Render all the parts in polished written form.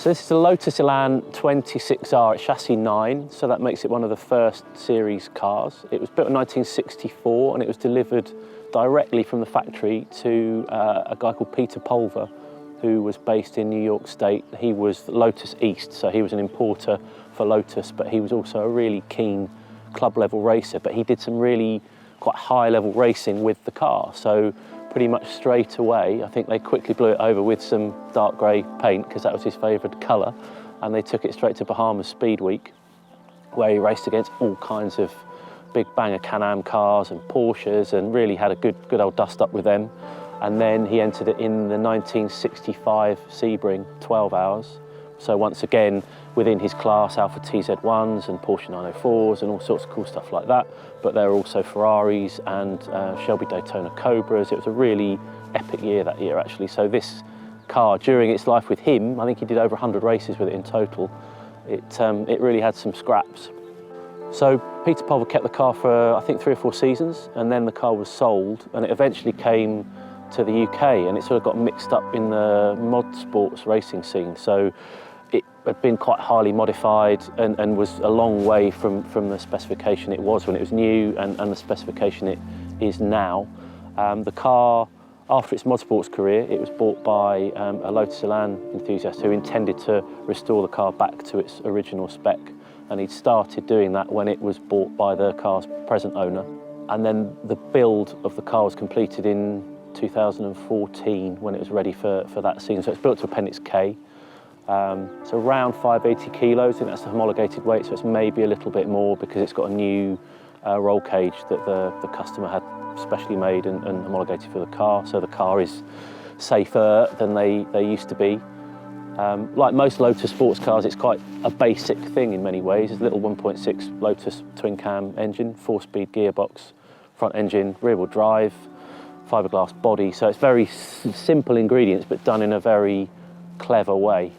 So this is a Lotus Elan 26R, it's chassis 9, so that makes it one of the first series cars. It was built in 1964 and it was delivered directly from the factory to a guy called Peter Pulver, who was based in New York State. He was Lotus East, so he was an importer for Lotus, but he was also a really keen club level racer, but he did some really quite high level racing with the car. So pretty much straight away, I think they quickly blew it over with some dark grey paint because that was his favourite colour, and they took it straight to Bahamas Speed Week, where he raced against all kinds of big banger Can-Am cars and Porsches and really had a good old dust up with them. And then he entered it in the 1965 Sebring 12 Hours. So once again, within his class, Alfa TZ1s and Porsche 904s and all sorts of cool stuff like that. But there were also Ferraris and Shelby Daytona Cobras. It was a really epic year that year, actually. So this car, during its life with him, I think he did over 100 races with it in total. It really had some scraps. So Peter Pulver kept the car for, I think, 3 or 4 seasons, and then the car was sold, and it eventually came to the UK, and it sort of got mixed up in the mod sports racing scene. So it had been quite highly modified and was a long way from the specification it was when it was new and the specification it is now. The car, after its mod sports career, it was bought by a Lotus Elan enthusiast who intended to restore the car back to its original spec, and he'd started doing that when it was bought by the car's present owner. And then the build of the car was completed in 2014 when it was ready for that season. So it's built to Appendix K. So around 580 kilos, I think that's the homologated weight, so it's maybe a little bit more because it's got a new roll cage that the customer had specially made and homologated for the car. So the car is safer than they used to be. Like most Lotus sports cars, it's quite a basic thing in many ways. It's a little 1.6 Lotus twin cam engine, 4-speed gearbox, front engine, rear wheel drive, fiberglass body. So it's very simple ingredients, but done in a very clever way.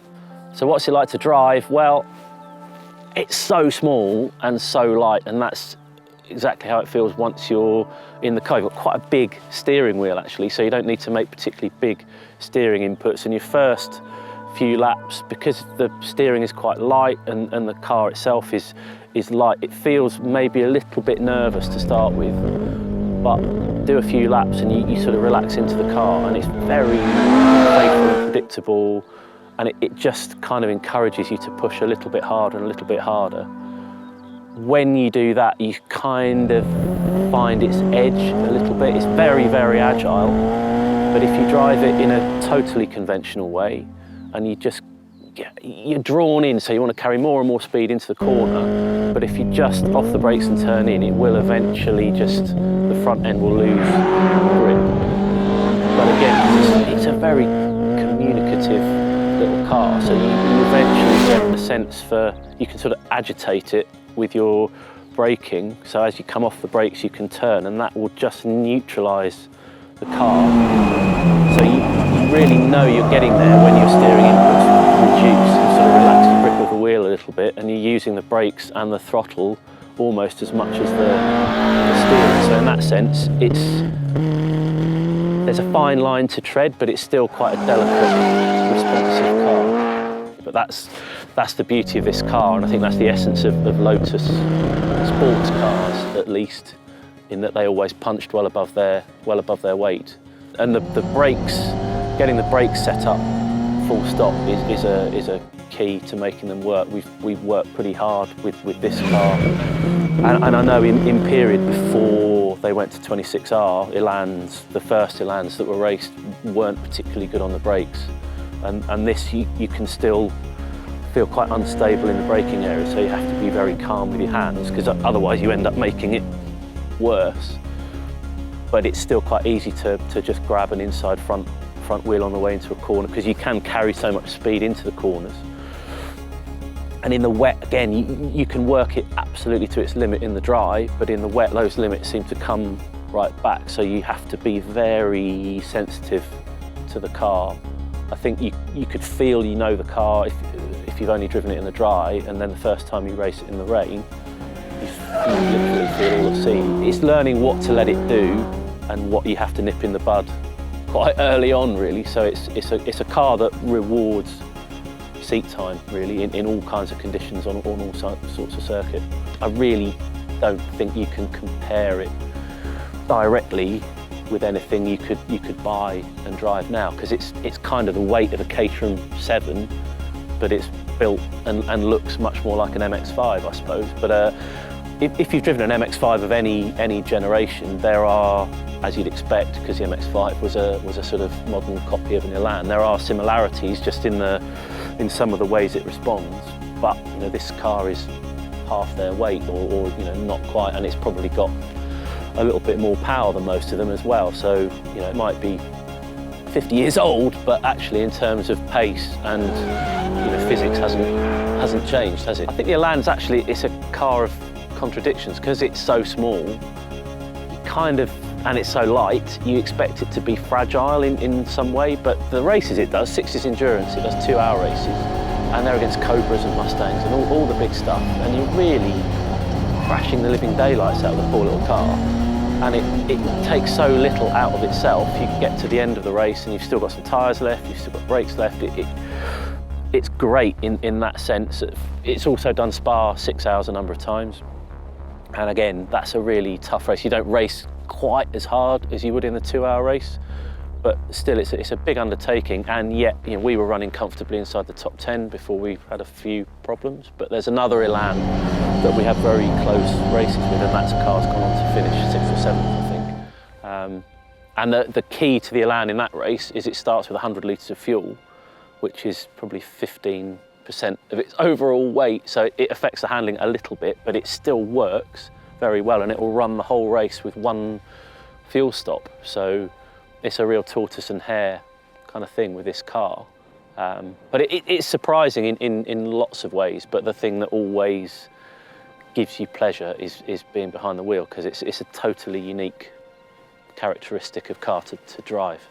So what's it like to drive? Well, it's so small and so light, and that's exactly how it feels once you're in the car. You've got quite a big steering wheel, actually, so you don't need to make particularly big steering inputs. And your first few laps, because the steering is quite light and the car itself is light, it feels maybe a little bit nervous to start with, but do a few laps and you sort of relax into the car, and it's very playful and predictable, and it just kind of encourages you to push a little bit harder and a little bit harder. When you do that, you kind of find its edge a little bit. It's very, very agile, but if you drive it in a totally conventional way and you're drawn in, so you want to carry more and more speed into the corner, but if you just off the brakes and turn in, it will eventually the front end will lose grip. But again, it's a very communicative little car, so you eventually get the sense you can sort of agitate it with your braking, so as you come off the brakes you can turn, and that will just neutralise the car. So you really know you're getting there when your steering inputs reduce and sort of relax the grip of the wheel a little bit, and you're using the brakes and the throttle almost as much as the steering. So in that sense, there's a fine line to tread, but it's still quite a delicate, responsive car. But that's the beauty of this car, and I think that's the essence of Lotus sports cars, at least, in that they always punched well above their weight. And the brakes, getting the brakes set up full stop is a key to making them work. We've worked pretty hard with this car, and I know in period before they went to 26R, the first Elans that were raced weren't particularly good on the brakes, and this you can still feel quite unstable in the braking area, so you have to be very calm with your hands, because otherwise you end up making it worse. But it's still quite easy to just grab an inside front wheel on the way into a corner, because you can carry so much speed into the corners. And in the wet, again, you can work it absolutely to its limit in the dry, but in the wet, those limits seem to come right back. So you have to be very sensitive to the car. I think you could feel the car if you've only driven it in the dry, and then the first time you race it in the rain, you literally feel all the scene. It's learning what to let it do and what you have to nip in the bud quite early on, really. So it's a car that rewards seat time, really, in all kinds of conditions on all sorts of circuit. I really don't think you can compare it directly with anything you could buy and drive now, because it's kind of the weight of a Caterham 7, but it's built and looks much more like an MX-5, I suppose. But if you've driven an MX-5 of any generation, there are, as you'd expect, because the MX-5 was a sort of modern copy of an Elan, there are similarities just in some of the ways it responds. But you know, this car is half their weight, or you know, not quite, and it's probably got a little bit more power than most of them as well. So you know, it might be 50 years old, but actually in terms of pace and you know, physics hasn't changed, has it? I think the Elan's actually, it's a car of contradictions, because it's so small, you kind of, and it's so light, you expect it to be fragile in some way, but the races it does, 60s endurance, it does 2-hour races, and they're against Cobras and Mustangs and all the big stuff, and you're really crashing the living daylights out of the poor little car. And it takes so little out of itself. You can get to the end of the race and you've still got some tyres left, you've still got brakes left. It's great in that sense. It's also done Spa 6 hours a number of times. And again, that's a really tough race. You don't race quite as hard as you would in the 2-hour race, but still it's a big undertaking. And yet, you know, we were running comfortably inside the top 10 before we had a few problems. But there's another Elan that we have very close races with, and that's a car that's gone on to finish 6th or 7th, I think. And the key to the Elan in that race is it starts with 100 litres of fuel, which is probably 15% of its overall weight, so it affects the handling a little bit, but it still works very well, and it will run the whole race with one fuel stop. So it's a real tortoise and hare kind of thing with this car. But it's surprising in lots of ways, but the thing that always gives you pleasure is being behind the wheel, because it's a totally unique characteristic of car to drive.